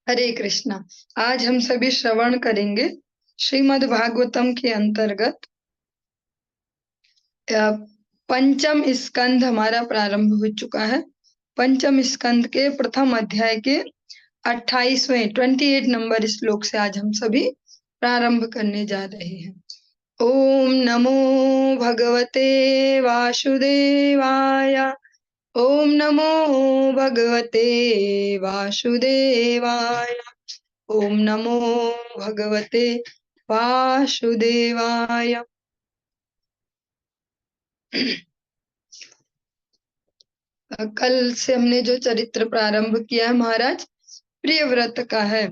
हरे कृष्णा। आज हम सभी श्रवण करेंगे श्रीमद् भागवतम के अंतर्गत अ, पंचम स्कंध हमारा प्रारंभ हो चुका है। पंचम स्कंद के प्रथम अध्याय के 28 नंबर श्लोक से आज हम सभी प्रारंभ करने जा रहे हैं। ओम नमो भगवते वासुदेवाय। ओम नमो भगवते वासुदेवाय। ओम नमो भगवते वासुदेवाय। कल से हमने जो चरित्र प्रारंभ किया है महाराज प्रियव्रत का है।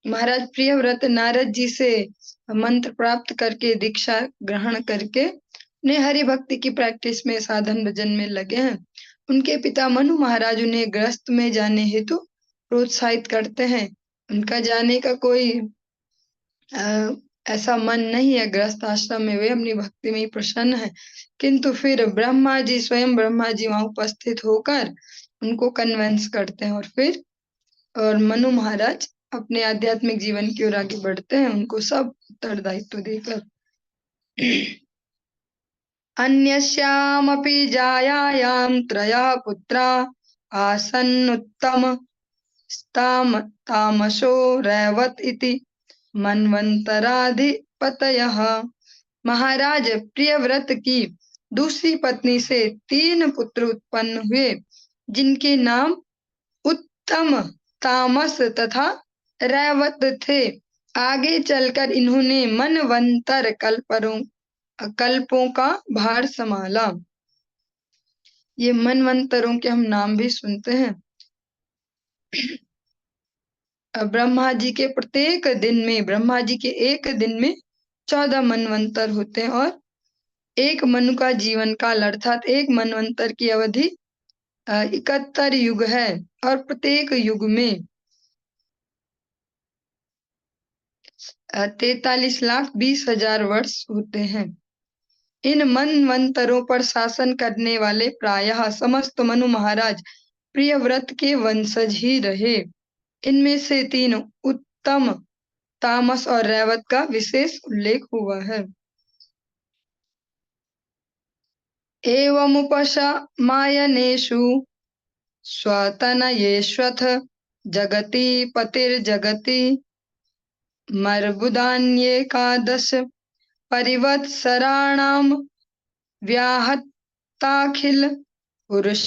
महाराज प्रियव्रत नारद जी से मंत्र प्राप्त करके दीक्षा ग्रहण करके ने हरि भक्ति की प्रैक्टिस में साधन भजन में लगे हैं। उनके पिता मनु महाराज उन्हें गृहस्थ में जाने हेतु प्रोत्साहित करते हैं। उनका जाने का कोई अ, ऐसा मन नहीं है। गृहस्थ आश्रम में वे अपनी भक्ति में ही प्रसन्न है, किंतु फिर स्वयं ब्रह्मा जी वहां उपस्थित होकर उनको कन्विंस करते हैं और मनु महाराज अपने आध्यात्मिक जीवन की ओर आगे बढ़ते हैं, उनको सब उत्तरदायित्व देकर। अन्यस्यामपि जायायां त्रयः पुत्रा आसन्नुत्तम तामसो रैवत इति मन्वन्तराधिपतयः। महाराज प्रियव्रत की दूसरी पत्नी से 3 पुत्र उत्पन्न हुए, जिनके नाम उत्तम, तामस तथा रैवत थे। आगे चलकर इन्होंने मनवंतर कल्पों का भार संभाला। ये मनवंतरों के हम नाम भी सुनते हैं। ब्रह्मा जी के एक दिन में 14 मनवंतर होते हैं और एक मनु का जीवन काल अर्थात एक मनवंतर की अवधि 71 युग है और प्रत्येक युग में 43,20,000 वर्ष होते हैं। इन मनवंतरों पर शासन करने वाले प्रायः समस्त मनु महाराज प्रियव्रत के वंशज ही रहे। इनमें से 3 उत्तम, तामस और रैवत का विशेष उल्लेख हुआ है। एवमुपशमायनेषु स्वतनयेष्वथ जगति पतिर्जगति मर्बुदान्येकादश परिवत्सराणां व्याहताखिल पुरुष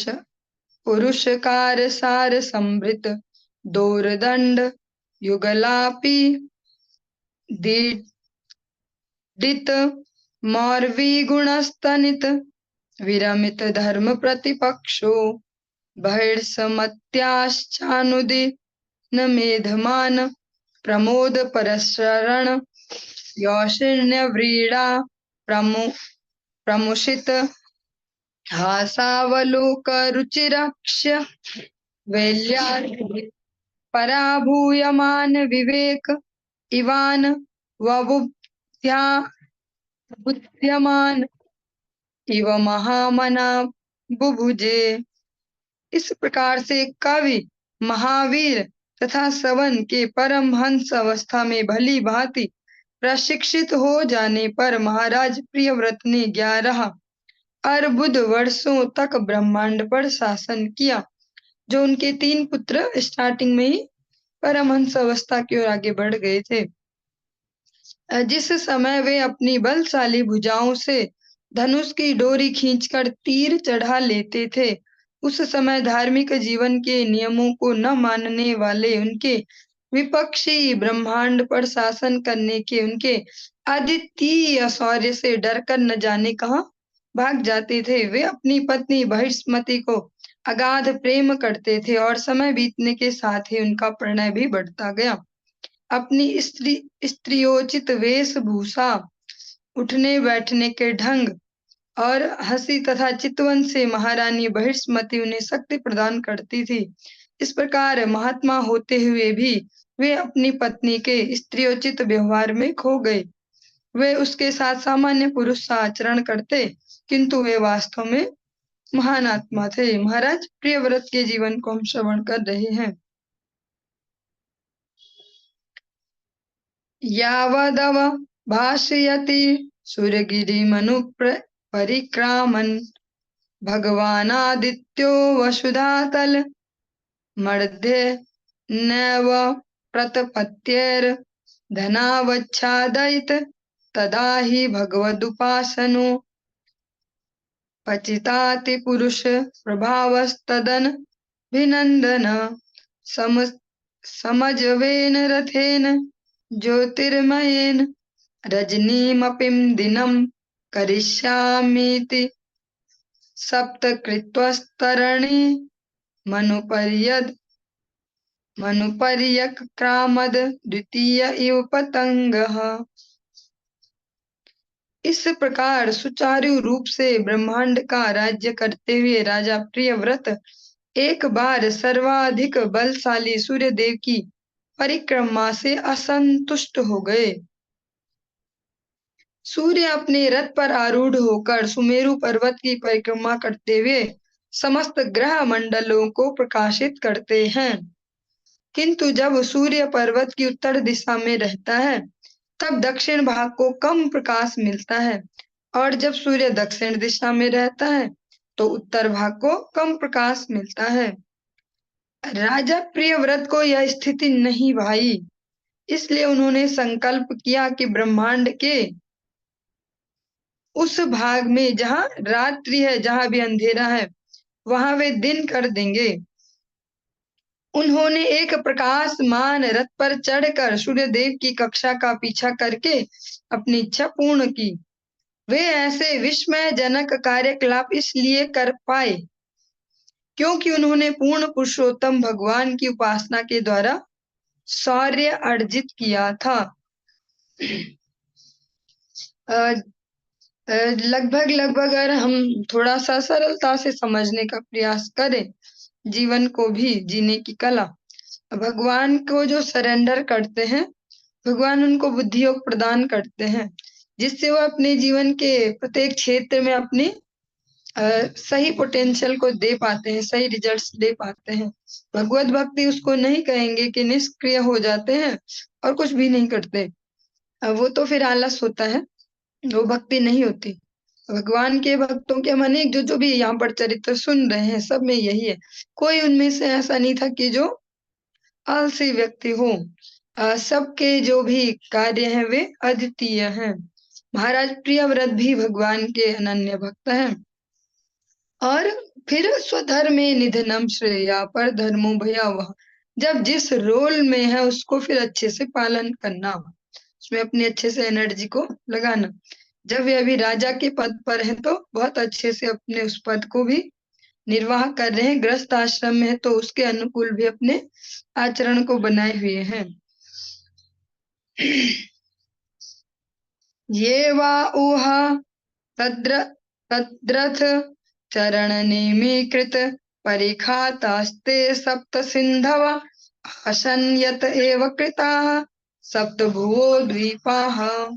पुरुषकार संभृत दोर्दंड युगलापि दीडित मौर्वी गुणस्तनित विरमित धर्म प्रतिपक्षो बहिर्समत्याश्चानुदिन मेधमान प्रमोद परसरण यौशिन्य व्रीडा प्रमुषित हासावलोक रुचिरक्ष्य वैल्यार्थ पराभूयमान विवेक इवान वबुद्ध्या बुद्ध्यमान इव महामना बुभुजे। इस प्रकार से कवि महावीर तथा सवन के परमहंस अवस्था में भली भांति प्रशिक्षित हो जाने पर महाराज प्रियव्रत ने 11 अर्बुद वर्षों तक ब्रह्मांड पर शासन किया। जो उनके 3 पुत्र स्टार्टिंग में ही परमहंस अवस्था की ओर आगे बढ़ गए थे। जिस समय वे अपनी बलशाली भुजाओं से धनुष की डोरी खींचकर तीर चढ़ा लेते थे, उस समय धार्मिक जीवन के नियमों को न मानने वाले उनके विपक्षी ब्रह्मांड पर शासन करने के उनके अद्वितीय शौर्य से डरकर न जाने कहां भाग जाते थे। वे अपनी पत्नी बहिष्मति को अगाध प्रेम करते थे और समय बीतने के साथ ही उनका प्रणय भी बढ़ता गया। अपनी स्त्रियोचित वेशभूषा, उठने बैठने के ढंग और हंसी तथा चितवन से महारानी बहिष्मति उन्हें शक्ति प्रदान करती थी। इस प्रकार महात्मा होते हुए भी वे अपनी पत्नी के स्त्रियोचित व्यवहार में खो गए। वे उसके साथ सामान्य पुरुष सा आचरण करते, किंतु वे वास्तव में महान आत्मा थे। महाराज प्रियव्रत के जीवन को हम श्रवण कर रहे हैं। यावदव भाषयति सुरगिरिमनु परिक्रामन् भगवानादित्यो वसुधातल मर्ध्ये नैव प्रतपत्यैर्धनावच्छादयित तदा हि भगवदुपासनो पचिताति पुरुष प्रभावस्तदन भिनन्दन समजवेन रथेन ज्योतिर्मयेन रजनीमपिं दिनं करिष्यामीति सप्तकृत्वस्तरणे मनुपर्यक्रामद द्वितीय इव पतंगः। इस प्रकार सुचारू रूप से ब्रह्मांड का राज्य करते हुए राजा प्रियव्रत एक बार सर्वाधिक बलशाली सूर्यदेव की परिक्रमा से असंतुष्ट हो गए। सूर्य अपने रथ पर आरूढ़ होकर सुमेरु पर्वत की परिक्रमा करते हुए समस्त ग्रह मंडलों को प्रकाशित करते हैं, किंतु जब सूर्य पर्वत की उत्तर दिशा में रहता है तब दक्षिण भाग को कम प्रकाश मिलता है, और जब सूर्य दक्षिण दिशा में रहता है तो उत्तर भाग को कम प्रकाश मिलता है। राजा प्रियव्रत को यह स्थिति नहीं भाई, इसलिए उन्होंने संकल्प किया कि ब्रह्मांड के उस भाग में जहाँ रात्रि है, जहाँ भी अंधेरा है, वहां वे दिन कर देंगे। उन्होंने एक प्रकाशमान रथ पर चढ़कर सूर्यदेव की कक्षा का पीछा करके अपनी इच्छा पूर्ण की। वे ऐसे विस्मयजनक कार्यकलाप इसलिए कर पाए क्योंकि उन्होंने पूर्ण पुरुषोत्तम भगवान की उपासना के द्वारा शौर्य अर्जित किया था। लगभग अगर हम थोड़ा सा सरलता से समझने का प्रयास करें जीवन को भी जीने की कला, भगवान को जो सरेंडर करते हैं, भगवान उनको बुद्धि योग प्रदान करते हैं जिससे वो अपने जीवन के प्रत्येक क्षेत्र में अपनी सही पोटेंशियल को दे पाते हैं, सही रिजल्ट्स दे पाते हैं। भगवत भक्ति उसको नहीं कहेंगे कि निष्क्रिय हो जाते हैं और कुछ भी नहीं करते, वो तो फिर आलस होता है, वो भक्ति नहीं होती। भगवान के भक्तों के हम अनेक जो भी यहाँ पर चरित्र सुन रहे हैं सब में यही है, कोई उनमें से ऐसा नहीं था कि जो आलसी व्यक्ति हो। सबके जो भी कार्य हैं वे अद्वितीय हैं। महाराज प्रियव्रत भी भगवान के अनन्य भक्त हैं। और फिर स्वधर्मे निधनम श्रेया पर धर्मो भयावह, जब जिस रोल में है उसको फिर अच्छे से पालन करना, उसमें अपने अच्छे से एनर्जी को लगाना। जब वे अभी राजा के पद पर हैं तो बहुत अच्छे से अपने उस पद को भी निर्वाह कर रहे हैं, गृहस्थ आश्रम में है तो उसके अनुकूल भी अपने आचरण को बनाए हुए हैं। ये वा ऊहा तद्रथ चरण निमीकृत परिखातास्ते सप्त सिंधव असंयत एव कृताः सप्त भुवो द्वीपाः।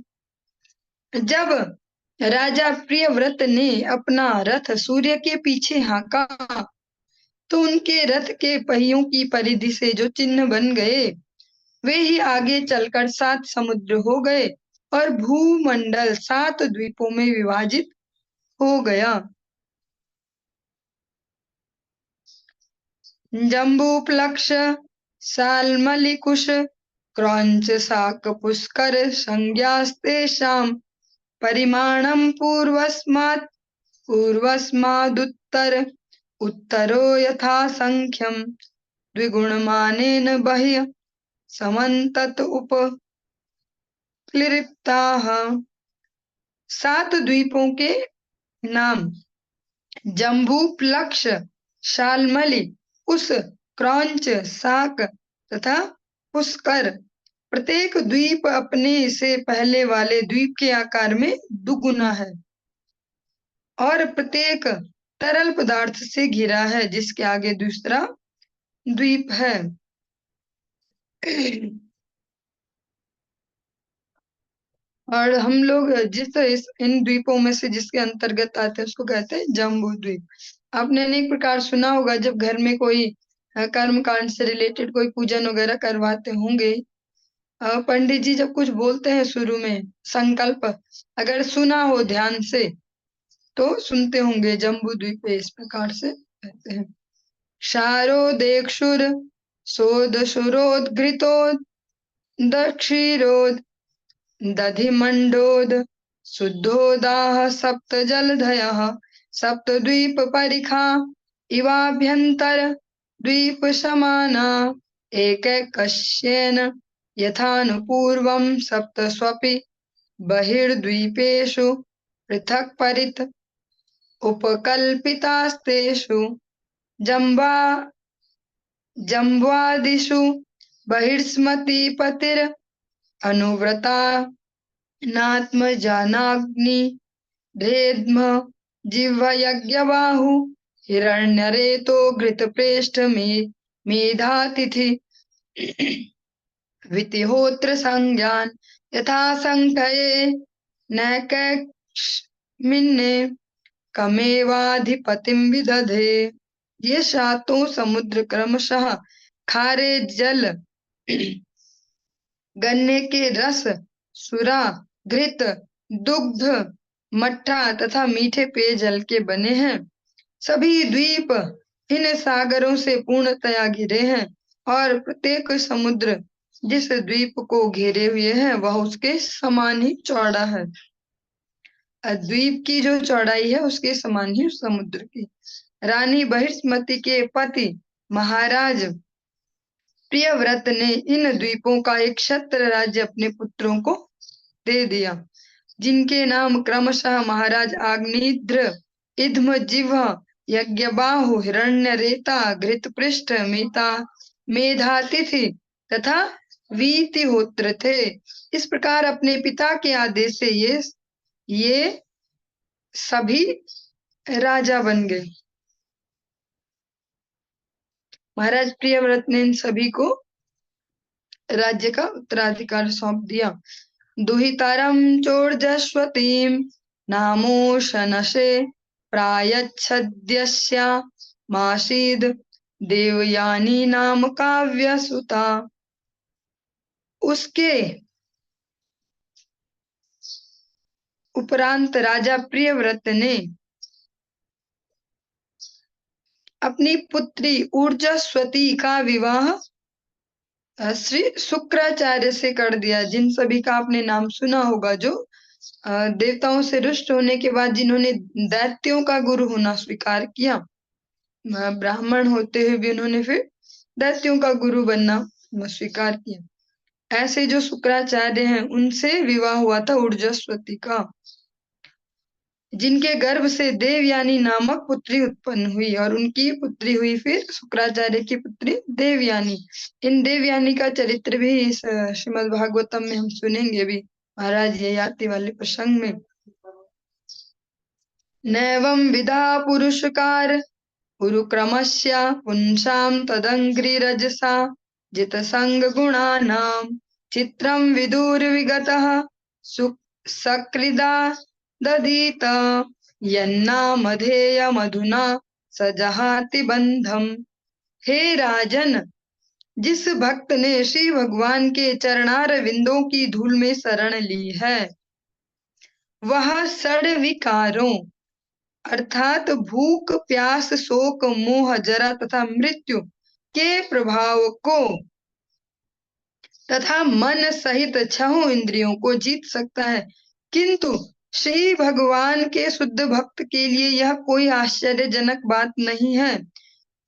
जब राजा प्रियव्रत ने अपना रथ सूर्य के पीछे हाँका तो उनके रथ के पहियों की परिधि से जो चिन्ह बन गए वे ही आगे चलकर 7 समुद्र हो गए और भूमंडल 7 द्वीपों में विभाजित हो गया। जम्बूप्लक्ष साल्मलिकुश क्रौंच शाक पुष्कर संज्ञास्तेषां परिमाणं उत्तरो यथा संख्यम द्विगुणमानेन बह्य समन्तत उपक्लिप्ताः। 7 द्वीपों के नाम जम्बूप्लक्ष, शाल्मली, उस, क्रौंच, शाक तथा पुष्कर। प्रत्येक द्वीप अपने से पहले वाले द्वीप के आकार में दुगुना है और प्रत्येक तरल पदार्थ से घिरा है जिसके आगे दूसरा द्वीप है। और हम लोग इन द्वीपों में से जिसके अंतर्गत आते हैं उसको कहते हैं जम्बू द्वीप। आपने अनेक प्रकार सुना होगा, जब घर में कोई कर्म कांड से रिलेटेड कोई पूजन वगैरह करवाते होंगे पंडित जी जब कुछ बोलते हैं शुरू में संकल्प, अगर सुना हो ध्यान से तो सुनते होंगे। जम्बू द्वीप पे इस प्रकार से कहते हैं। क्षारोदेक्षुर सोदशुरोद्घृतो दक्षीरोद दधिमण्डोद शुद्धोदाः सप्त जलधयः सप्तद्वीप परिखा इवाभ्यन्तर द्वीप समाना एकैकस्येन यथानुपूर्वं सप्तस्वपि बहिर्द्वीपेषु पृथक् परित उपकल्पितास्तेषु जम्बा जम्बादिषु बहिर्स्मतिपतिर अनुव्रता नात्मजानाग्नि भेद्म जिह्वयज्ञबाहु हिरण्यरेतो घृतप्रेष्ठ मेधातिथि वितिहोत्र संज्ञान यथा संख्ये नैकैक्ष्मिन्ने कमेवाधिपतिं विदधे। ये सातों समुद्र क्रमशः खारे जल, गन्ने के रस, सुरा, घृत, दुग्ध, मट्ठा तथा मीठे पेयजल के बने हैं। सभी द्वीप इन सागरों से पूर्णतया घिरे हैं और प्रत्येक समुद्र जिस द्वीप को घेरे हुए है वह उसके समान ही चौड़ा है। द्वीप की जो चौड़ाई है उसके समान ही समुद्र की। रानी बहिष्मति के पति महाराज प्रियव्रत ने इन द्वीपों का एक क्षत्र राज्य अपने पुत्रों को दे दिया, जिनके नाम क्रमशः महाराज आग्नेयद्र, इद्म जिह्वा, यज्ञबाहु, हिरण्यरेता, घृतपृष्ठ, मेधातिथि तथा वीतिहोत्र थे। इस प्रकार अपने पिता के आदेश से ये सभी राजा बन गए। महाराज प्रियव्रत ने इन सभी को राज्य का उत्तराधिकार सौंप दिया। दुहितरं चोर्जस्वतीं नामोशनसे प्रायच्छद्यस्या मासीद देवयानी नाम काव्यसुता। उसके उपरांत राजा प्रियव्रत ने अपनी पुत्री ऊर्जास्वती का विवाह श्री शुक्राचार्य से कर दिया, जिन सभी का आपने नाम सुना होगा, जो देवताओं से रुष्ट होने के बाद जिन्होंने दैत्यों का गुरु होना स्वीकार किया, ब्राह्मण होते हुए भी उन्होंने फिर दैत्यों का गुरु बनना स्वीकार किया। ऐसे जो शुक्राचार्य हैं उनसे विवाह हुआ था ऊर्जास्वती का, जिनके गर्भ से देवयानी नामक पुत्री उत्पन्न हुई और उनकी पुत्री हुई फिर शुक्राचार्य की पुत्री देवयानी। इन देवयानी का चरित्र भी इस श्रीमद् भागवतम में हम सुनेंगे भी, महाराज ययाति वाले प्रसंग में। नैवं विधा पुरुषकार उरुक्रमस्य पुंसां तदंघ्रिरजसा जितसंग गुणानां चित्रं विदुर्विगतः सकृदा दधीत यन्नामधेय मधुना सजहाति बंधम। हे राजन, जिस भक्त ने श्री भगवान के चरणार विंदों की धूल में शरण ली है, वह षड विकारों अर्थात भूख, प्यास, शोक, मोह, जरा तथा मृत्यु के प्रभाव को तथा मन सहित छहों इंद्रियों को जीत सकता है। किंतु श्री भगवान के शुद्ध भक्त के लिए यह कोई आश्चर्यजनक बात नहीं है,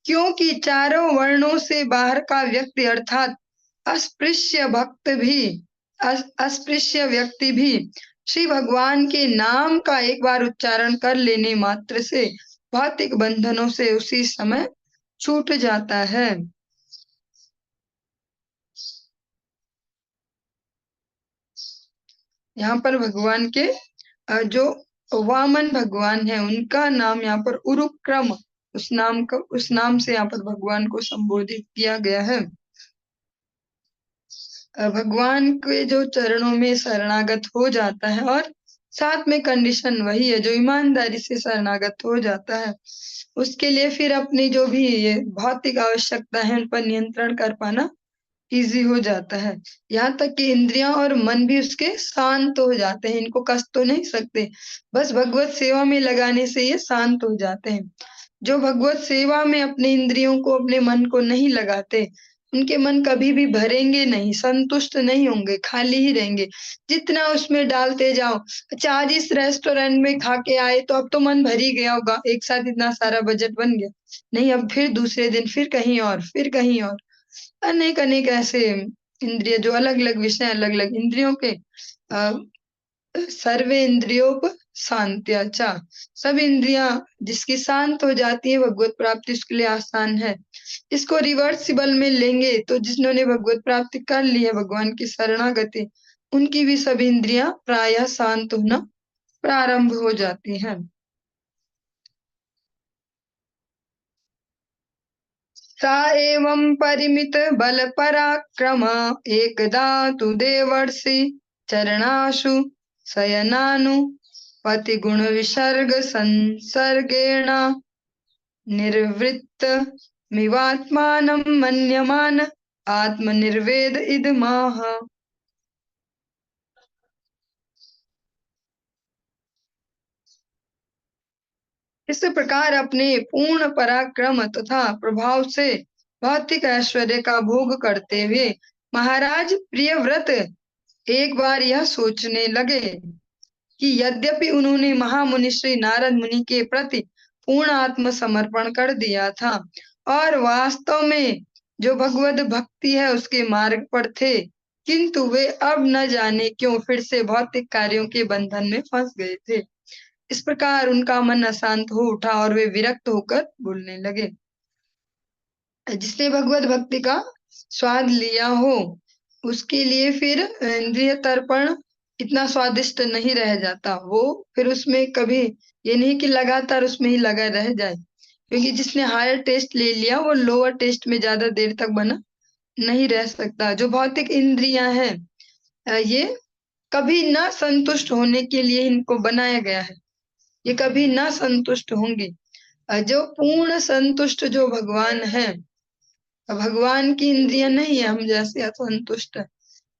क्योंकि चारों वर्णों से बाहर का व्यक्ति अर्थात अस्पृश्य व्यक्ति भी श्री भगवान के नाम का एक बार उच्चारण कर लेने मात्र से भौतिक बंधनों से उसी समय छूट जाता है। यहाँ पर भगवान के जो वामन भगवान है उनका नाम यहाँ पर उरुक्रम, उस नाम से यहाँ पर भगवान को संबोधित किया गया है। भगवान के जो चरणों में शरणागत हो जाता है, और साथ में कंडीशन वही है, जो ईमानदारी से शरणागत हो जाता है उसके लिए फिर अपनी जो भी ये भौतिक आवश्यकता है उन पर नियंत्रण कर पाना इजी हो जाता है। यहाँ तक कि इंद्रियां और मन भी उसके शांत हो जाते हैं, इनको कस तो नहीं सकते, बस भगवत सेवा में लगाने से ये शांत हो जाते हैं। जो भगवत सेवा में अपने इंद्रियों को, अपने मन को नहीं लगाते, उनके मन कभी भी भरेंगे नहीं, संतुष्ट नहीं होंगे, खाली ही रहेंगे। जितना उसमें डालते जाओ, अच्छा आज इस रेस्टोरेंट में खा के आए तो अब तो मन भर ही गया होगा, एक साथ इतना सारा बजट बन गया, नहीं अब फिर दूसरे दिन फिर कहीं और, फिर कहीं और। अनेक अनेक ऐसे इंद्रिय जो अलग अलग विषय, अलग अलग इंद्रियों के अ, सर्वे इंद्रियों शांत्या चा, सब इंद्रियां जिसकी शांत हो जाती है, भगवत प्राप्ति उसके लिए आसान है। इसको रिवर्सिबल में लेंगे तो जिन्होंने भगवत प्राप्ति कर ली है, भगवान की शरणागति, उनकी भी सब इंद्रियां प्रायः शांत होना प्रारंभ हो जाती हैं। सा एवं परिमित बल पराक्रम एकदा तु देवर्षि चरणाशु शयनानु पति गुण विसर्ग संसर्गेण निर्वृत्त मिवात्मानं मन्यमान आत्मनिर्वेद इदमाह। इस प्रकार अपने पूर्ण पराक्रम तथा प्रभाव से भौतिक ऐश्वर्य का भोग करते हुए महाराज प्रियव्रत एक बार यह सोचने लगे कि यद्यपि उन्होंने महामुनि श्री नारद मुनि के प्रति पूर्ण आत्मसमर्पण कर दिया था और वास्तव में जो भगवत भक्ति है उसके मार्ग पर थे, किंतु वे अब न जाने क्यों फिर से भौतिक कार्यों के बंधन में फंस गए थे। इस प्रकार उनका मन अशांत हो उठा और वे विरक्त होकर बोलने लगे। जिसने भगवत भक्ति का स्वाद लिया हो उसके लिए फिर इंद्रिय तर्पण इतना स्वादिष्ट नहीं रह जाता, वो फिर उसमें कभी ये नहीं कि लगातार उसमें ही लगा रह जाए, क्योंकि जिसने हायर टेस्ट ले लिया वो लोअर टेस्ट में ज्यादा देर तक बना नहीं रह सकता। जो भौतिक इंद्रियां हैं, ये कभी ना संतुष्ट होने के लिए इनको बनाया गया है, ये कभी ना संतुष्ट होंगे। जो पूर्ण संतुष्ट जो भगवान है, भगवान की इंद्रियां नहीं है हम जैसे असंतुष्ट,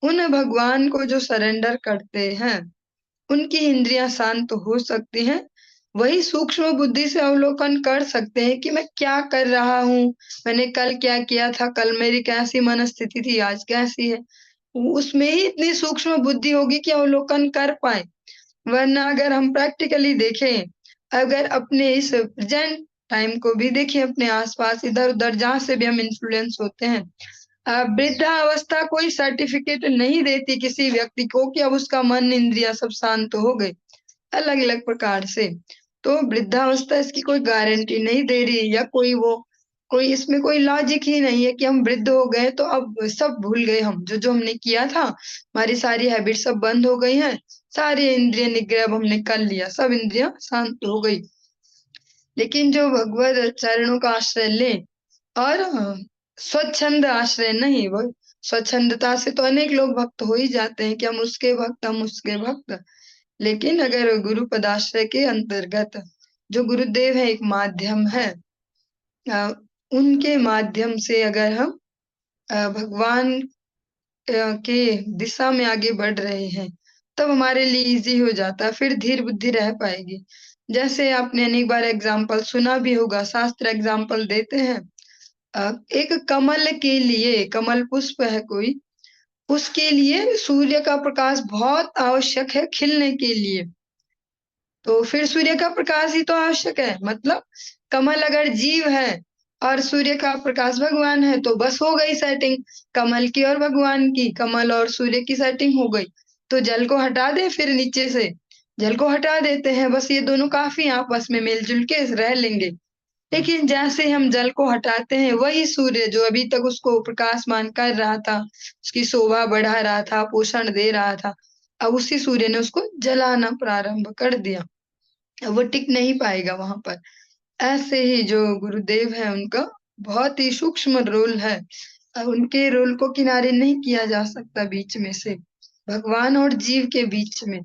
उन भगवान को जो सरेंडर करते हैं उनकी इंद्रियां शांत हो सकती हैं। वही सूक्ष्म बुद्धि से अवलोकन कर सकते हैं कि मैं क्या कर रहा हूँ, मैंने कल क्या किया था, कल मेरी कैसी मनस्थिति थी, आज कैसी है। उसमें ही इतनी सूक्ष्म बुद्धि होगी कि अवलोकन कर पाए। वरना अगर हम प्रैक्टिकली देखें, अगर अपने इस प्रेजेंट टाइम को भी देखें, अपने आसपास इधर उधर जहां से भी हम इन्फ्लुएंस होते हैं, वृद्धावस्था कोई सर्टिफिकेट नहीं देती किसी व्यक्ति को कि अब उसका मन इंद्रिया सब शांत हो गए, अलग अलग प्रकार से। तो वृद्धावस्था इसकी कोई गारंटी नहीं दे रही, या कोई इसमें कोई लॉजिक ही नहीं है कि हम वृद्ध हो गए तो अब सब भूल गए, हम जो जो हमने किया था, हमारी सारी हैबिट सब बंद हो गई हैं, सारी इंद्रिय निग्रह अब हमने कर लिया, सब इंद्रियां शांत हो गई। लेकिन जो भगवत चरणों का आश्रय ले और स्वच्छंद आश्रय नहीं, वो स्वच्छंदता से तो अनेक लोग भक्त हो ही जाते हैं कि हम उसके भक्त, हम उसके भक्त। लेकिन अगर गुरु पदाश्रय के अंतर्गत जो गुरुदेव है एक माध्यम है, अ, उनके माध्यम से अगर हम भगवान के दिशा में आगे बढ़ रहे हैं, तब हमारे लिए इजी हो जाता है, फिर धीर बुद्धि रह पाएगी। जैसे आपने अनेक बार एग्जाम्पल सुना भी होगा, शास्त्र एग्जाम्पल देते हैं। एक कमल के लिए, कमल पुष्प है कोई, उसके लिए सूर्य का प्रकाश बहुत आवश्यक है खिलने के लिए। तो फिर सूर्य का प्रकाश ही तो आवश्यक है, मतलब कमल अगर जीव है और सूर्य का प्रकाश भगवान है तो बस हो गई सेटिंग, कमल की और भगवान की, कमल और सूर्य की सेटिंग हो गई। तो जल को हटा दे, फिर नीचे से जल को हटा देते हैं, बस ये दोनों काफी आपस में मिलजुल के रह लेंगे। लेकिन जैसे हम जल को हटाते हैं, वही सूर्य जो अभी तक उसको प्रकाशमान कर रहा था, उसकी शोभा बढ़ा रहा था, पोषण दे रहा था, अब उसी सूर्य ने उसको जलाना प्रारंभ कर दिया, अब वो टिक नहीं पाएगा वहां पर। ऐसे ही जो गुरुदेव है उनका बहुत ही सूक्ष्म रोल है, उनके रोल को किनारे नहीं किया जा सकता बीच में से, भगवान और जीव के बीच में।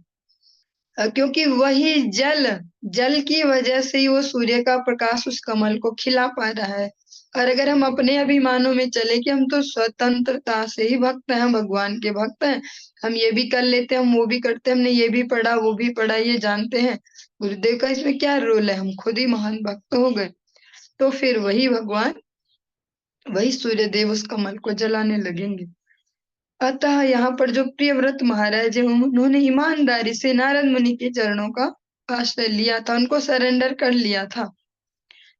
क्योंकि वही जल, जल की वजह से ही वो सूर्य का प्रकाश उस कमल को खिला पा रहा है। और अगर हम अपने अभिमानों में चले कि हम तो स्वतंत्रता से ही भक्त हैं, भगवान के भक्त हैं, हम ये भी कर लेते हैं, हम वो भी करते हैं, हमने ये भी पढ़ा वो भी पढ़ा, ये जानते हैं, गुरुदेव का इसमें क्या रोल है, हम खुद ही महान भक्त हो गए। तो फिर वही भगवान, वही सूर्य देव उस कमल को जलाने लगेंगे। अतः यहाँ पर जो प्रियव्रत महाराज है, उन्होंने ईमानदारी से नारद मुनि के चरणों का आश्रय लिया था, उनको सरेंडर कर लिया था।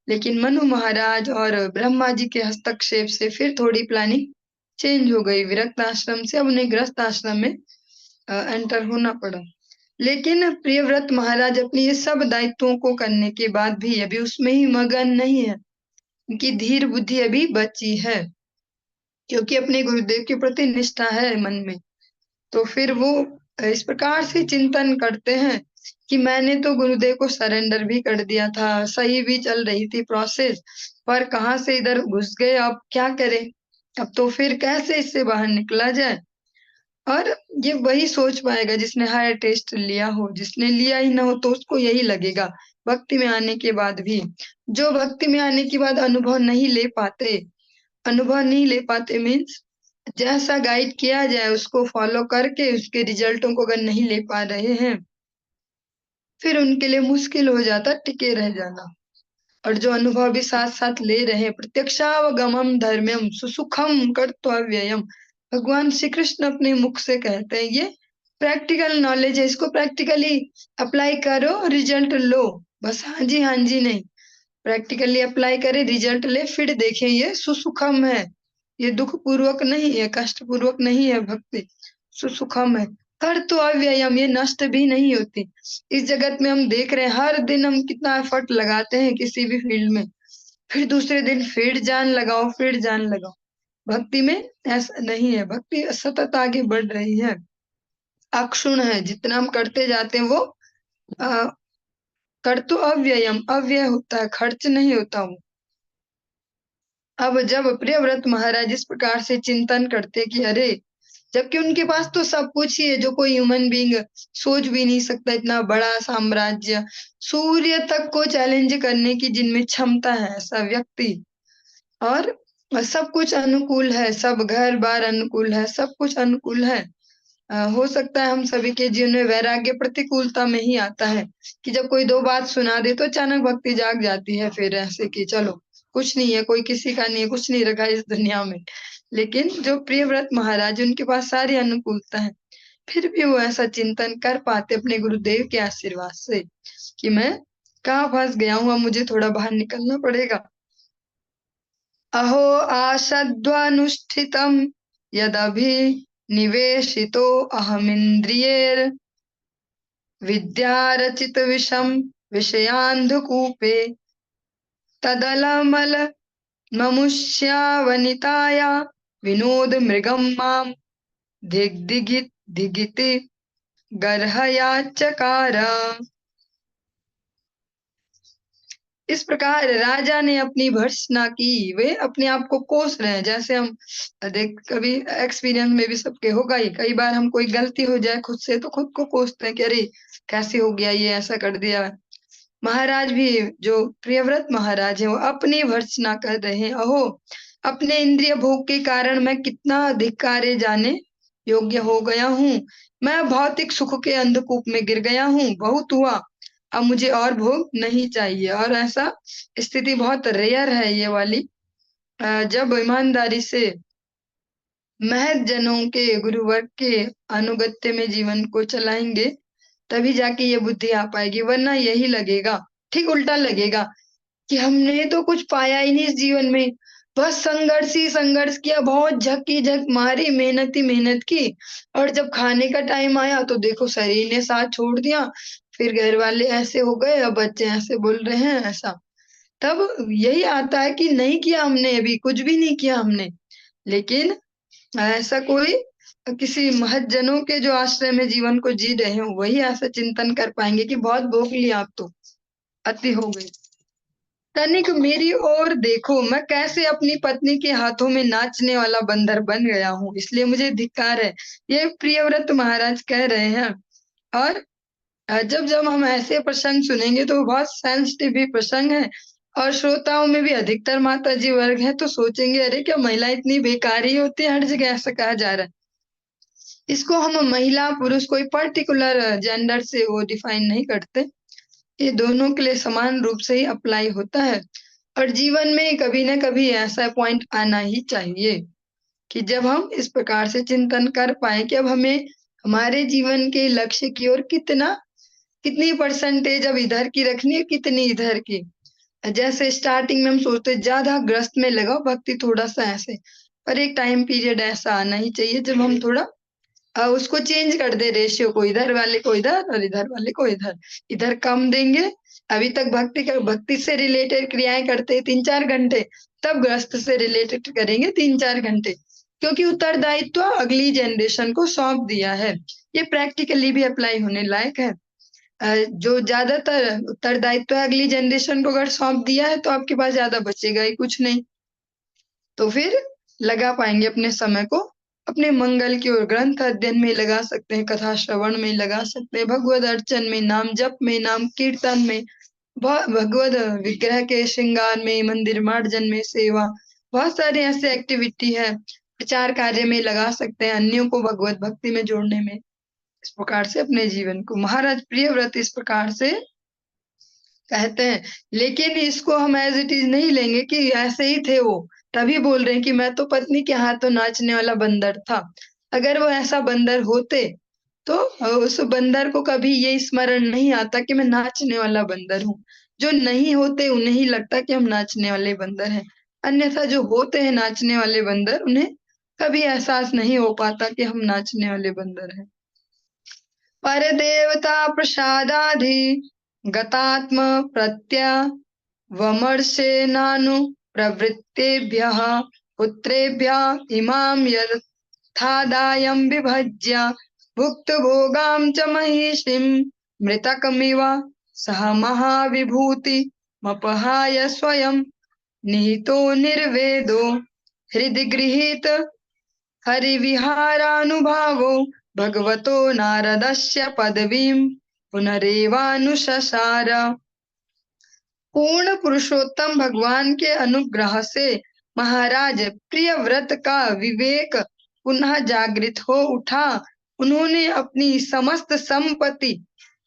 लेकिन मनु महाराज और ब्रह्मा जी के हस्तक्षेप से फिर थोड़ी प्लानिंग चेंज हो गई, विरक्त आश्रम से अब उन्हें गृहस्थ आश्रम में एंटर होना पड़ा। लेकिन प्रियव्रत महाराज अपनी ये सब दायित्वों को करने के बाद भी अभी उसमें ही मगन नहीं है, उनकी धीर बुद्धि अभी बची है, क्योंकि अपने गुरुदेव के प्रति निष्ठा है मन में। तो फिर वो इस प्रकार से चिंतन करते हैं कि मैंने तो गुरुदेव को सरेंडर भी कर दिया था, सही भी चल रही थी प्रोसेस, पर कहाँ से इधर घुस गए, अब क्या करें, अब तो फिर कैसे इससे बाहर निकला जाए। और ये वही सोच पाएगा जिसने हायर टेस्ट लिया हो, जिसने लिया ही ना हो तो उसको यही लगेगा भक्ति में आने के बाद भी। जो भक्ति में आने के बाद अनुभव नहीं ले पाते, अनुभव नहीं ले पाते मीन्स जैसा गाइड किया जाए उसको फॉलो करके उसके रिजल्टों को अगर नहीं ले पा रहे हैं, फिर उनके लिए मुश्किल हो जाता टिके रह जाना। और जो अनुभव भी साथ साथ ले रहे हैं, प्रत्यक्षावगमम धर्म्यम सुसुखम कर्तव्ययम, भगवान श्री कृष्ण अपने मुख से कहते हैं, ये प्रैक्टिकल नॉलेज है, इसको प्रैक्टिकली अप्लाई करो, रिजल्ट लो। बस हाँ जी नहीं, प्रैक्टिकली अप्लाई करे, रिजल्ट ले, फिर देखें ये सुसुखम है, ये दुख पूर्वक नहीं है, कष्ट पूर्वक नहीं है भक्ति, सुसुखम है। कर तो अव्ययम, ये नष्ट भी नहीं होती। इस जगत में हम देख रहे हैं हर दिन हम कितना एफर्ट लगाते हैं किसी भी फील्ड में, फिर दूसरे दिन फिर जान लगाओ, फिर जान लगाओ। भक्ति में ऐसा नहीं है, भक्ति सतत आगे बढ़ रही है, अक्षुण है, जितना हम करते जाते हैं वो कर तो अव्ययम, अव्यय होता है, खर्च नहीं होता वो। अब जब प्रियव्रत महाराज इस प्रकार से चिंतन करते कि अरे, जबकि उनके पास तो सब कुछ ही है जो कोई ह्यूमन बीइंग सोच भी नहीं सकता, इतना बड़ा साम्राज्य, सूर्य तक को चैलेंज करने की जिनमें क्षमता है ऐसा व्यक्ति, और सब कुछ अनुकूल है, सब घर बार अनुकूल है, सब कुछ अनुकूल है। हो सकता है हम सभी के जीवन में वैराग्य प्रतिकूलता में ही आता है कि जब कोई दो बात सुना दे तो अचानक भक्ति जाग जाती है, फिर ऐसे कि चलो कुछ नहीं है, कोई किसी का नहीं है, कुछ नहीं रखा इस दुनिया में। लेकिन जो प्रियव्रत महाराज, उनके पास सारी अनुकूलता है, फिर भी वो ऐसा चिंतन कर पाते अपने गुरुदेव के आशीर्वाद से कि मैं कहाँ फंस गया हूँ, अब मुझे थोड़ा बाहर निकलना पड़ेगा। अहो आसद्वानुष्ठितं यदभिनिवेशितो अहमिन्द्रियैर् विद्यारचितविषं विषयान्धकूपे तदलमलममुष्यावनिताया विनोदमृगं मां दिग्दिगिति गर्हयाचकार। इस प्रकार राजा ने अपनी भर्त्सना की, वे अपने आप को कोस रहे हैं, जैसे हम देख कभी एक्सपीरियंस में भी सबके होगा ही, कई बार हम कोई गलती हो जाए खुद से तो खुद को कोसते हैं कि अरे कैसे हो गया, ये ऐसा कर दिया। महाराज भी, जो प्रियव्रत महाराज है, वो अपनी भर्त्सना कर रहे हैं, अहो अपने इंद्रिय भोग के कारण मैं कितना धिक्कारे जाने योग्य हो गया हूँ, मैं भौतिक सुख के अंधकूप में गिर गया हूँ, बहुत हुआ, अब मुझे और भोग नहीं चाहिए। और ऐसा स्थिति बहुत रेयर है ये वाली, जब ईमानदारी से महत जनों के गुरुवर्ग के अनुगत्य में जीवन को चलाएंगे, तभी जाके ये बुद्धि आ पाएगी, वरना यही लगेगा, ठीक उल्टा लगेगा कि हमने तो कुछ पाया ही नहीं इस जीवन में, बस संघर्ष ही संघर्ष किया, बहुत झक झक मारी, मेहनत ही मेहनत की, और जब खाने का टाइम आया तो देखो शरीर ने साथ छोड़ दिया, फिर घर वाले ऐसे हो गए, अब बच्चे ऐसे बोल रहे हैं, ऐसा तब यही आता है कि नहीं किया हमने, अभी कुछ भी नहीं किया हमने। लेकिन ऐसा कोई किसी महज्जनों के जो आश्रय में जीवन को जी रहे हो, वही ऐसा चिंतन कर पाएंगे कि बहुत भोग लिया, आप तो अति हो गई। तनिक मेरी ओर देखो, मैं कैसे अपनी पत्नी के हाथों में नाचने वाला बंदर बन गया हूँ, इसलिए मुझे धिक्कार है, ये प्रियव्रत महाराज कह रहे हैं। और जब जब हम ऐसे प्रसंग सुनेंगे तो बहुत सेंसिटिव भी प्रसंग है, और श्रोताओं में भी अधिकतर माताजी वर्ग हैं, तो सोचेंगे अरे क्या महिला इतनी बेकार ही होती है, हर जगह ऐसा कहा जा रहा है। इसको हम महिला पुरुष कोई पर्टिकुलर जेंडर से वो डिफाइन नहीं करते, ये दोनों के लिए समान रूप से ही अप्लाई होता है। और जीवन में कभी ना कभी ऐसा पॉइंट आना ही चाहिए कि जब हम इस प्रकार से चिंतन कर पाए कि अब हमें हमारे जीवन के लक्ष्य की ओर कितनी परसेंटेज अब इधर की रखनी है, कितनी इधर की। जैसे स्टार्टिंग में हम सोचते ज्यादा ग्रस्त में लगाओ भक्ति, थोड़ा सा ऐसे, पर एक टाइम पीरियड ऐसा आना ही चाहिए जब हम थोड़ा उसको चेंज कर दे, रेशियो को, इधर वाले को इधर और इधर वाले को इधर। इधर कम देंगे, अभी तक भक्ति से रिलेटेड क्रियाएं करते 3-4 घंटे, तब गृहस्थ से रिलेटेड करेंगे 3-4 घंटे, क्योंकि उत्तरदायित्व अगली जनरेशन को सौंप दिया है। ये प्रैक्टिकली भी अप्लाई होने लायक है। जो ज्यादातर उत्तरदायित्व अगली जनरेशन को अगर सौंप दिया है तो आपके पास ज्यादा बचेगा ही कुछ नहीं, तो फिर लगा पाएंगे अपने समय को अपने मंगल की ओर। ग्रंथ अध्ययन में लगा सकते हैं, कथा श्रवण में लगा सकते हैं, भगवद अर्चन में, नाम जप में, नाम कीर्तन में, भगवद विग्रह के श्रृंगार में, मंदिर मार्जन में, सेवा, बहुत सारे ऐसे एक्टिविटी है। प्रचार कार्य में लगा सकते हैं, अन्यों को भगवत भक्ति में जोड़ने में। इस प्रकार से अपने जीवन को महाराज प्रियव्रत इस प्रकार से कहते हैं। लेकिन इसको हम एज इट इज नहीं लेंगे कि ऐसे ही थे वो, तभी बोल रहे हैं कि मैं तो पत्नी के हाथों नाचने वाला बंदर था। अगर वो ऐसा बंदर होते तो उस बंदर को कभी ये स्मरण नहीं आता कि मैं नाचने वाला बंदर हूँ। जो नहीं होते उन्हें ही लगता कि हम नाचने वाले बंदर हैं, अन्यथा जो होते हैं नाचने वाले बंदर, उन्हें कभी एहसास नहीं हो पाता कि हम नाचने वाले बंदर हैं। परदेवता प्रसादाधि गतात्म प्रत्यवमर्शेनानु प्रवृत्तेभ्यः पुत्रेभ्यः इमां यथादायं विभज्य भुक्तभोगां च महिषीं मृतकमिव सह महाविभूतिमपहाय स्वयं निहितो निर्वेदो हृदि गृहीत हरिविहारानुभावो भगवतो नारदस्य पदवीं पुनरेवानुशसार। पूर्ण पुरुषोत्तम भगवान के अनुग्रह से महाराज प्रियव्रत का विवेक पुनः जागृत हो उठा। उन्होंने अपनी समस्त संपत्ति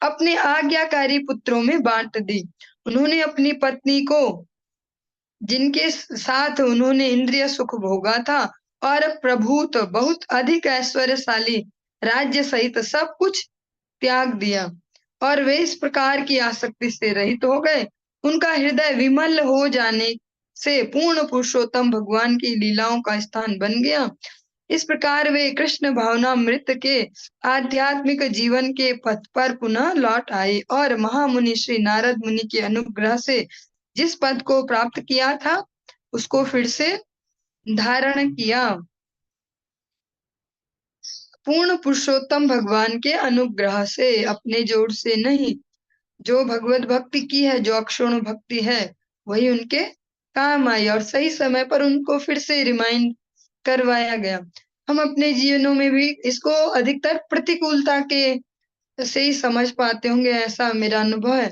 अपने आज्ञाकारी पुत्रों में बांट दी। उन्होंने अपनी पत्नी को, जिनके साथ उन्होंने इंद्रिय सुख भोगा था, और प्रभुत बहुत अधिक ऐश्वर्यशाली राज्य सहित सब कुछ त्याग दिया, और वे इस प्रकार की आसक्ति से रहित हो गए। उनका हृदय विमल हो जाने से पूर्ण पुरुषोत्तम भगवान की लीलाओं का स्थान बन गया। इस प्रकार वे कृष्ण भावनामृत के आध्यात्मिक जीवन के पथ पर पुनः लौट आए और महामुनि श्री नारद मुनि के अनुग्रह से जिस पद को प्राप्त किया था उसको फिर से धारण किया। पूर्ण पुरुषोत्तम भगवान के अनुग्रह से, अपने जोर से नहीं। जो भगवत भक्ति की है, जो अक्षुण्ण भक्ति है, वही उनके काम आई और सही समय पर उनको फिर से रिमाइंड करवाया गया। हम अपने जीवनों में भी इसको अधिकतर प्रतिकूलता के से ही समझ पाते होंगे, ऐसा मेरा अनुभव है।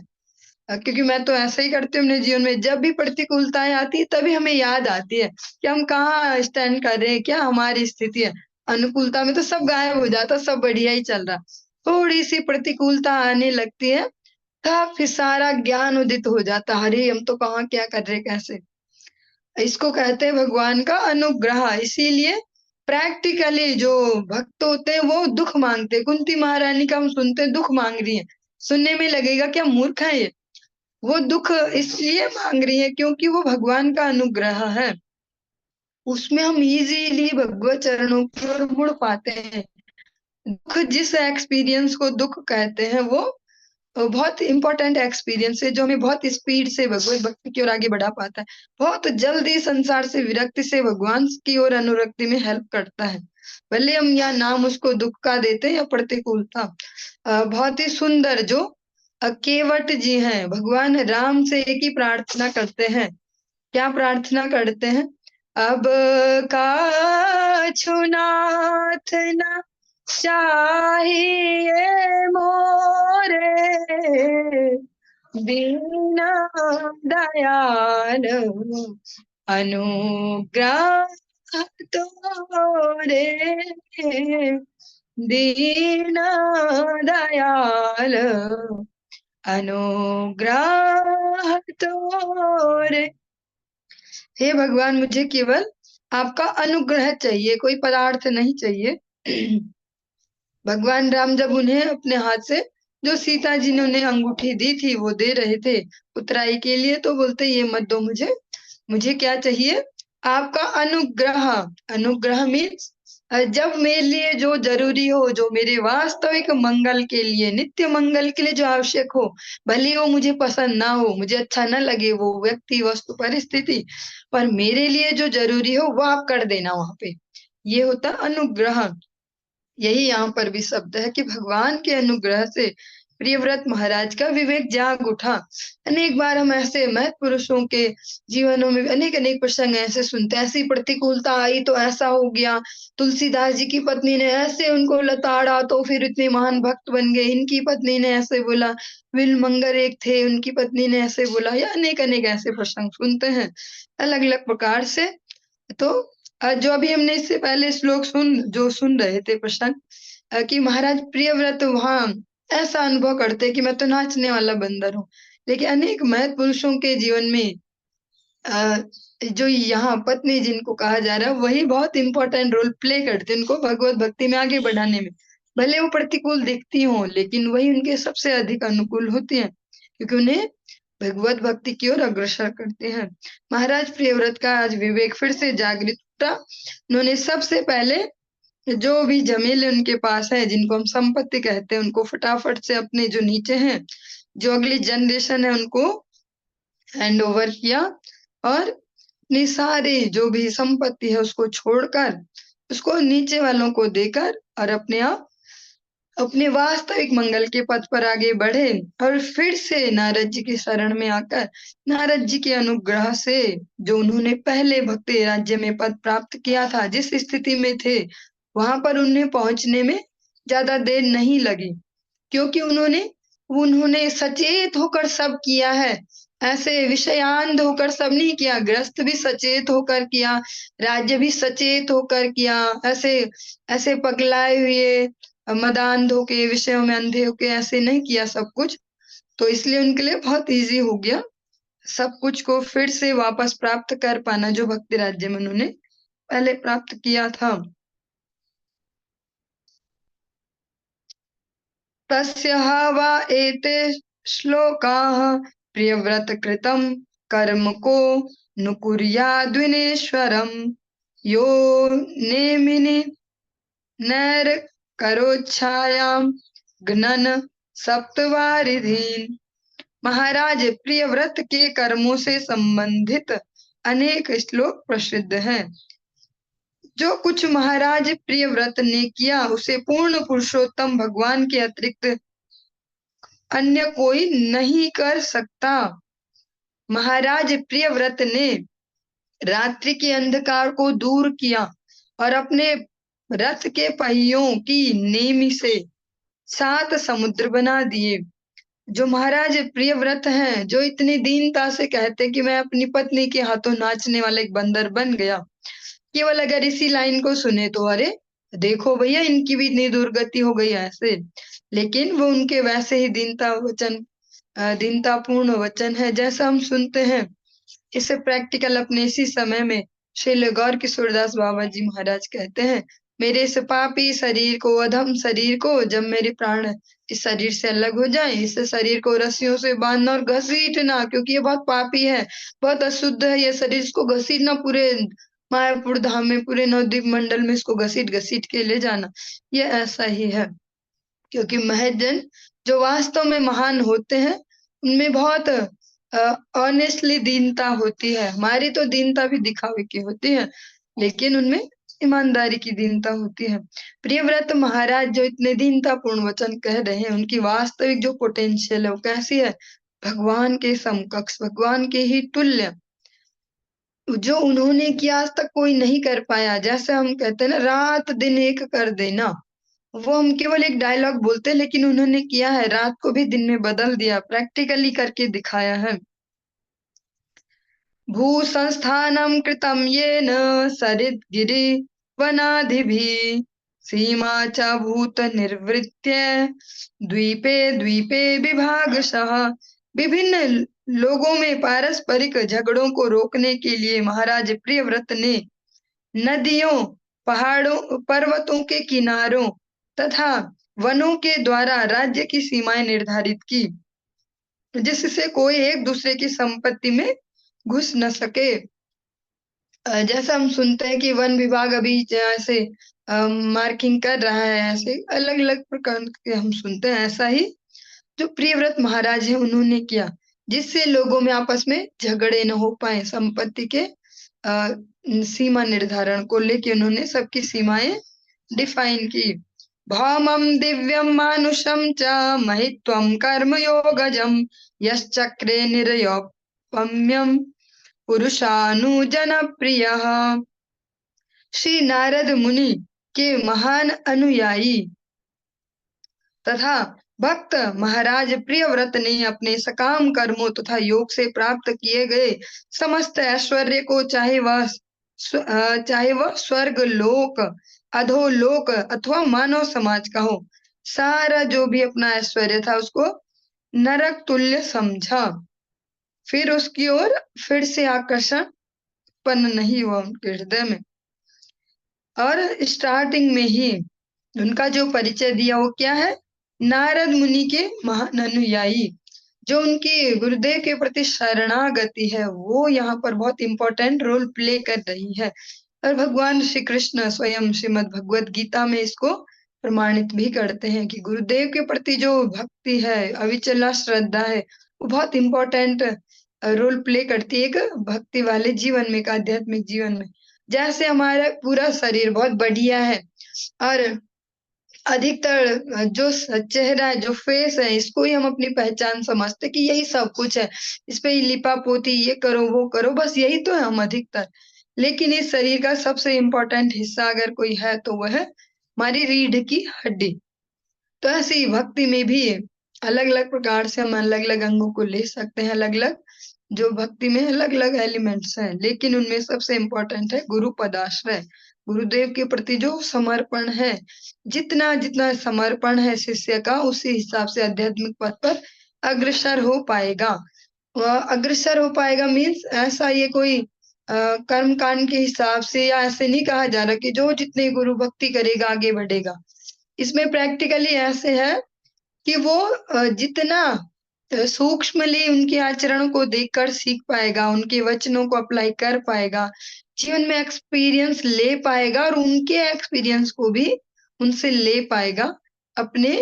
क्योंकि मैं तो ऐसा ही करती हूँ अपने जीवन में, जब भी प्रतिकूलताएं आती है तभी हमें याद आती है कि हम कहाँ स्टैंड कर रहे हैं, क्या हमारी स्थिति है। अनुकूलता में तो सब गायब हो जाता, सब बढ़िया ही चल रहा। थोड़ी सी प्रतिकूलता आने लगती है तब फिर सारा ज्ञान उदित हो जाता, अरे हम तो कहाँ क्या कर रहे, कैसे। इसको कहते हैं भगवान का अनुग्रह। इसीलिए प्रैक्टिकली जो भक्त होते हैं वो दुख मांगते। कुंती महारानी का हम सुनते हैं दुख मांग रही है, सुनने में लगेगा क्या मूर्ख है ये। वो दुख इसलिए मांग रही है क्योंकि वो भगवान का अनुग्रह है, उसमें हम इजीली भगवत चरणों की ओर मुड़ पाते हैं। दुख जिस एक्सपीरियंस को दुख कहते हैं वो बहुत इंपॉर्टेंट एक्सपीरियंस है, जो हमें बहुत स्पीड से भगवत भक्ति की ओर आगे बढ़ा पाता है, बहुत जल्दी संसार से विरक्ति से भगवान की ओर अनुरक्ति में हेल्प करता है। भले हम यहाँ नाम उसको दुख का देते हैं या प्रतिकूलता। बहुत ही सुंदर जो केवट जी हैं, भगवान राम से एक ही प्रार्थना करते हैं। क्या प्रार्थना करते हैं? अब काछु नाथ न चाहिए मोरे, दीन दयाल अनुग्रह तोरे, दीन दयाल अनुग्रह तोरे। हे भगवान, मुझे केवल आपका अनुग्रह चाहिए, कोई पदार्थ नहीं चाहिए। भगवान राम जब उन्हें अपने हाथ से जो सीता जी ने उन्हें अंगूठी दी थी वो दे रहे थे उतराई के लिए, तो बोलते ये मत दो मुझे, मुझे क्या चाहिए, आपका अनुग्रह। अनुग्रह मीन्स जब मेरे लिए जो जरूरी हो, जो मेरे वास्तविक मंगल के लिए, नित्य मंगल के लिए जो आवश्यक हो, भले वो मुझे पसंद ना हो, मुझे अच्छा न लगे वो व्यक्ति, वस्तु, परिस्थिति, पर मेरे लिए जो जरूरी हो वो आप कर देना वहां पे, ये होता अनुग्रह। यही यहाँ पर भी शब्द है कि भगवान के अनुग्रह से प्रियव्रत महाराज का विवेक जाग उठा। अनेक बार हम ऐसे महत् पुरुषों के जीवनों में अनेक अनेक प्रसंग ऐसे सुनते हैं, ऐसी प्रतिकूलता आई तो ऐसा हो गया, तुलसीदास जी की पत्नी ने ऐसे उनको लताड़ा तो फिर इतने महान भक्त बन गए, इनकी पत्नी ने ऐसे बोला, विलमंगर एक थे उनकी पत्नी ने ऐसे बोला, या अनेक अनेक ऐसे प्रसंग सुनते हैं अलग अलग प्रकार से। तो जो अभी हमने इससे पहले श्लोक सुन रहे थे प्रसंग, कि महाराज प्रियव्रत वहां ऐसा अनुभव करते कि मैं तो नाचने वाला बंदर हूँ, लेकिन अनेक महत् पुरुषों के जीवन में अ, जो यहाँ पत्नी जिनको कहा जा रहा है वही बहुत इंपॉर्टेंट रोल प्ले करते हैं उनको भगवत भक्ति में आगे बढ़ाने में। भले वो प्रतिकूल दिखती हो लेकिन वही उनके सबसे अधिक अनुकूल होती हैं, क्योंकि उन्हें भगवत भक्ति की ओर अग्रसर करते हैं। महाराज प्रियव्रत का आज विवेक फिर से जागृत उठा। उन्होंने सबसे पहले जो भी झमेले उनके पास है, जिनको हम संपत्ति कहते हैं, उनको फटाफट से अपने जो नीचे हैं, जो अगली जनरेशन है, उनको हैंड ओवर किया और अपनी सारी जो भी संपत्ति है उसको छोड़कर उसको नीचे वालों को देकर और अपने आप अपने वास्तविक मंगल के पथ पर आगे बढ़े। और फिर से नारद जी की शरण में आकर नारद जी के अनुग्रह से जो उन्होंने पहले भक्ति राज्य में पद प्राप्त किया था, जिस स्थिति में थे वहां पर उन्हें पहुंचने में ज्यादा देर नहीं लगी, क्योंकि उन्होंने उन्होंने सचेत होकर सब किया है। ऐसे विषयांध होकर सब नहीं किया, ग्रस्त भी सचेत होकर किया, राज्य भी सचेत होकर किया, ऐसे ऐसे पगलाए हुए मदांध होके विषयों में अंधे होके ऐसे नहीं किया सब कुछ। तो इसलिए उनके लिए बहुत इजी हो गया सब कुछ को फिर से वापस प्राप्त कर पाना जो भक्ति राज्य में उन्होंने पहले प्राप्त किया था। तस्य वा एते श्लोकाः प्रियव्रत कृतं कर्म को नुकुर्याद्विनेश्वरम् यो नेमिनि नैर्करोच्छायां घ्नन सप्तवारिधीन्। महाराज प्रियव्रत के कर्मों से संबंधित अनेक श्लोक प्रसिद्ध हैं। जो कुछ महाराज प्रियव्रत ने किया उसे पूर्ण पुरुषोत्तम भगवान के अतिरिक्त अन्य कोई नहीं कर सकता। महाराज प्रियव्रत ने रात्रि के अंधकार को दूर किया और अपने रथ के पहियों की नेमी से 7 समुद्र बना दिए। जो महाराज प्रियव्रत हैं, जो इतनी दीनता से कहते कि मैं अपनी पत्नी के हाथों नाचने वाला एक बंदर बन गया, केवल अगर इसी लाइन को सुने तो अरे देखो भैया इनकी भी इतनी दुर्गति हो गई ऐसे, लेकिन वो उनके वैसे ही दीनतापूर्ण वचन है जैसा हम सुनते हैं। इसे प्रैक्टिकल अपने इसी समय में श्री गौर किशोरदास बाबा जी महाराज कहते हैं, मेरे इस पापी शरीर को, अधम शरीर को, जब मेरे प्राण इस शरीर से अलग हो जाए, इस शरीर को रस्सियों से बांधना और घसीटना, क्योंकि ये बहुत पापी है, बहुत अशुद्ध है ये शरीर, इसको घसीटना पूरे मायापुर धाम में, पूरे नवद्वीप मंडल में इसको घसीट घसीट के ले जाना, ये ऐसा ही है। क्योंकि महजन जो वास्तव में महान होते हैं उनमें बहुत ऑनेस्टली दीनता होती है। हमारी तो दीनता भी दिखावे की होती है, लेकिन उनमें ईमानदारी की दीनता होती है। प्रियव्रत महाराज जो इतने दीनतापूर्ण वचन कह रहे हैं, उनकी वास्तविक जो पोटेंशियल है वो कैसी है, भगवान के समकक्ष, भगवान के ही तुल्य। जो उन्होंने किया आज तक कोई नहीं कर पाया। जैसे हम कहते हैं ना, रात दिन एक कर देना, वो हम केवल एक डायलॉग बोलते हैं, लेकिन उन्होंने किया है, रात को भी दिन में बदल दिया, प्रैक्टिकली करके दिखाया है। भूसंस्थानं कृतं येन सरिद्गिरि वनाधिभिः सीमा च भूतनिर्वृत्य द्वीपे द्वीपे विभागशः। विभिन्न लोगों में पारस्परिक झगड़ों को रोकने के लिए महाराज प्रियव्रत ने नदियों, पहाड़ों, पर्वतों के किनारों तथा वनों के द्वारा राज्य की सीमाएं निर्धारित की, जिससे कोई एक दूसरे की संपत्ति में घुस न सके। जैसा हम सुनते हैं कि वन विभाग अभी जैसे मार्किंग कर रहा है, ऐसे अलग अलग प्रकार के हम सुनते हैं, ऐसा ही जो प्रियव्रत महाराज है उन्होंने किया, जिससे लोगों में आपस में झगड़े न हो पाए। संपत्ति के सीमा निर्धारण को लेके उन्होंने सबकी सीमाएं डिफाइन की। भौमं दिव्यं मानुषं च महित्वं कर्मयोगजं यश्चक्रे निर्योपम्यं पुरुषानुजन प्रियः। श्री नारद मुनि के महान अनुयायी तथा भक्त महाराज प्रियव्रत ने अपने सकाम कर्मों तथा योग से प्राप्त किए गए समस्त ऐश्वर्य को, चाहे वह स्वर्ग लोक, अधोलोक अथवा मानव समाज का हो, सारा जो भी अपना ऐश्वर्य था उसको नरक तुल्य समझा। फिर उसकी ओर फिर से आकर्षण उत्पन्न नहीं हुआ उनके हृदय में। और स्टार्टिंग में ही उनका जो परिचय दिया वो क्या है? नारद मुनि के महान अनुयायी, जो उनकी गुरुदेव के प्रति शरणागति है, वो यहाँ पर बहुत इंपॉर्टेंट रोल प्ले कर रही है। और भगवान श्री कृष्ण स्वयं श्रीमद् भगवत गीता में इसको प्रमाणित भी करते हैं कि गुरुदेव के प्रति जो भक्ति है, अविचला श्रद्धा है, वो बहुत इंपॉर्टेंट रोल प्ले करती है एक भक्ति वाले जीवन में, एक आध्यात्मिक जीवन में। जैसे हमारा पूरा शरीर बहुत बढ़िया है और अधिकतर जो चेहरा है, जो फेस है, इसको ही हम अपनी पहचान समझते कि यही सब कुछ है, इस पे लिपा पोती, ये करो वो करो, बस यही तो है हम अधिकतर। लेकिन इस शरीर का सबसे इम्पोर्टेंट हिस्सा अगर कोई है तो वह है हमारी रीढ़ की हड्डी। तो ऐसे ही भक्ति में भी अलग अलग प्रकार से हम अलग अलग अंगों को ले सकते हैं, अलग अलग जो भक्ति में अलग अलग एलिमेंट्स हैं, लेकिन उनमें सबसे इम्पोर्टेंट है गुरु पदाश्रय, गुरुदेव के प्रति जो समर्पण है। जितना जितना समर्पण है शिष्य का, उसी हिसाब से आध्यात्मिक पथ पर अग्रसर हो पाएगा। वह अग्रसर हो पाएगा मीन्स ऐसा ये कोई कर्म कांड के हिसाब से या ऐसे नहीं कहा जा रहा कि जो जितने गुरु भक्ति करेगा आगे बढ़ेगा। इसमें प्रैक्टिकली ऐसे है कि वो जितना सूक्ष्मली उनके आचरण को देखकर सीख पाएगा, उनके वचनों को अप्लाई कर पाएगा, जीवन में एक्सपीरियंस ले पाएगा और उनके एक्सपीरियंस को भी उनसे ले पाएगा, अपने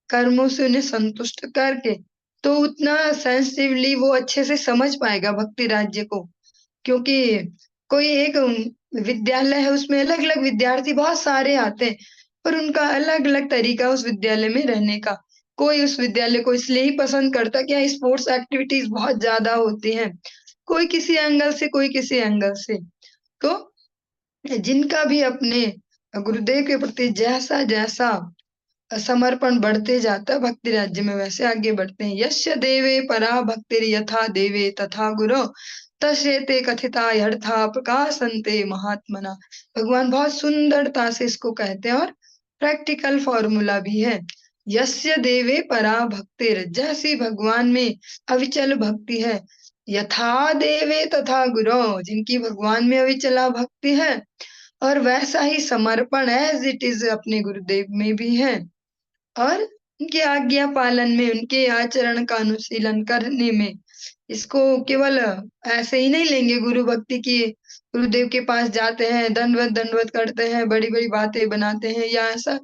कर्मों से उन्हें संतुष्ट करके, तो उतना सेंसिटिवली वो अच्छे से समझ पाएगा भक्ति राज्य को। क्योंकि कोई एक विद्यालय है, उसमें अलग अलग विद्यार्थी बहुत सारे आते हैं, पर उनका अलग अलग तरीका उस विद्यालय में रहने का। कोई उस विद्यालय को इसलिए ही पसंद करता है कि यहाँ स्पोर्ट्स एक्टिविटीज बहुत ज्यादा होती हैं, कोई किसी एंगल से, कोई किसी एंगल से। तो जिनका भी अपने गुरुदेव के प्रति जैसा जैसा समर्पण बढ़ते जाता है भक्ति राज्य में, वैसे आगे बढ़ते हैं। यस्य देवे परा भक्तिर यथा देवे तथा गुरो तस्येते कथिता यर्था प्रकाशन्ते महात्मना। भगवान बहुत सुंदरता से इसको कहते हैं और प्रैक्टिकल फॉर्मूला भी है। यस्य देवे परा भक्तिर, जैसी भगवान में अविचल भक्ति है, यथा देवे तथा गुरो, जिनकी भगवान में अविचला भक्ति है, और वैसा ही समर्पण एज इट इज अपने गुरुदेव में भी है, और उनके आज्ञा पालन में, उनके आचरण का अनुशीलन करने में। इसको केवल ऐसे ही नहीं लेंगे गुरु भक्ति की, गुरुदेव के पास जाते हैं, दंडवत दंडवत करते हैं, बड़ी बड़ी बातें बनाते हैं, या ऐसा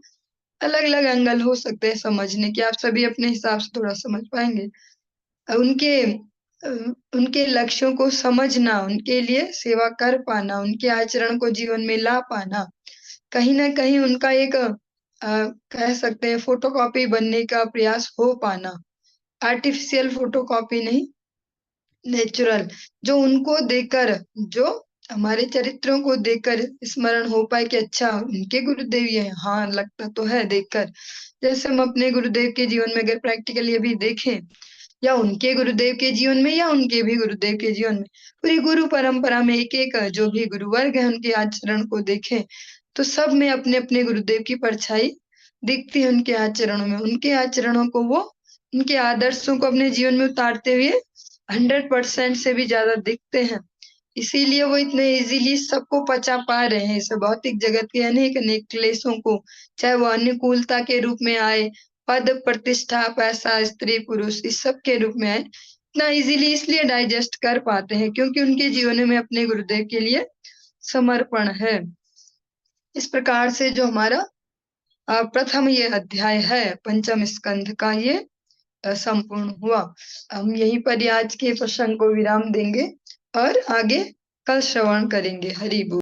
अलग अलग एंगल हो सकते हैं समझने के, आप सभी अपने हिसाब से थोड़ा समझ पाएंगे। उनके उनके लक्ष्यों को समझना, उनके लिए सेवा कर पाना, उनके आचरण को जीवन में ला पाना, कहीं ना कहीं उनका एक कह सकते हैं फोटोकॉपी बनने का प्रयास हो पाना, आर्टिफिशियल फोटोकॉपी नहीं, नेचुरल, जो उनको देखकर जो हमारे चरित्रों को देखकर स्मरण हो पाए कि अच्छा उनके गुरुदेव ये हैं। हाँ, लगता तो है देखकर। जैसे हम अपने गुरुदेव के जीवन में अगर प्रैक्टिकली अभी देखें, या उनके गुरुदेव के जीवन में या उनके भी गुरुदेव के जीवन में, पूरी गुरु परंपरा में एक-एक जो भी गुरुवर्ग है उनके आचरण को देखें, तो सब में अपने-अपने गुरुदेव की परछाई दिखती है उनके आचरणों में। उनके आचरणों को वो उनके आदर्शों को अपने जीवन में उतारते हुए 100% से भी ज़्यादा दिखते हैं। इसीलिए वो इतने ईज़िली सबको पचा पा रहे हैं, इस भौतिक जगत के अनेक-अनेक क्लेशों को, चाहे वो अनुकूलता के रूप में आए, पद, प्रतिष्ठा, पैसा, स्त्री-पुरुष इस सब के रूप में आए, इतना ईज़िली इसलिए डाइजेस्ट कर पाते हैं क्योंकि उनके जीवन में अपने गुरुदेव के लिए समर्पण है। इस प्रकार से जो हमारा प्रथम ये अध्याय है, पंचम स्कंध का ये संपूर्ण हुआ। हम यहीं पर ही आज के प्रसंग को विराम देंगे और आगे कल श्रवण करेंगे। हरि बोल।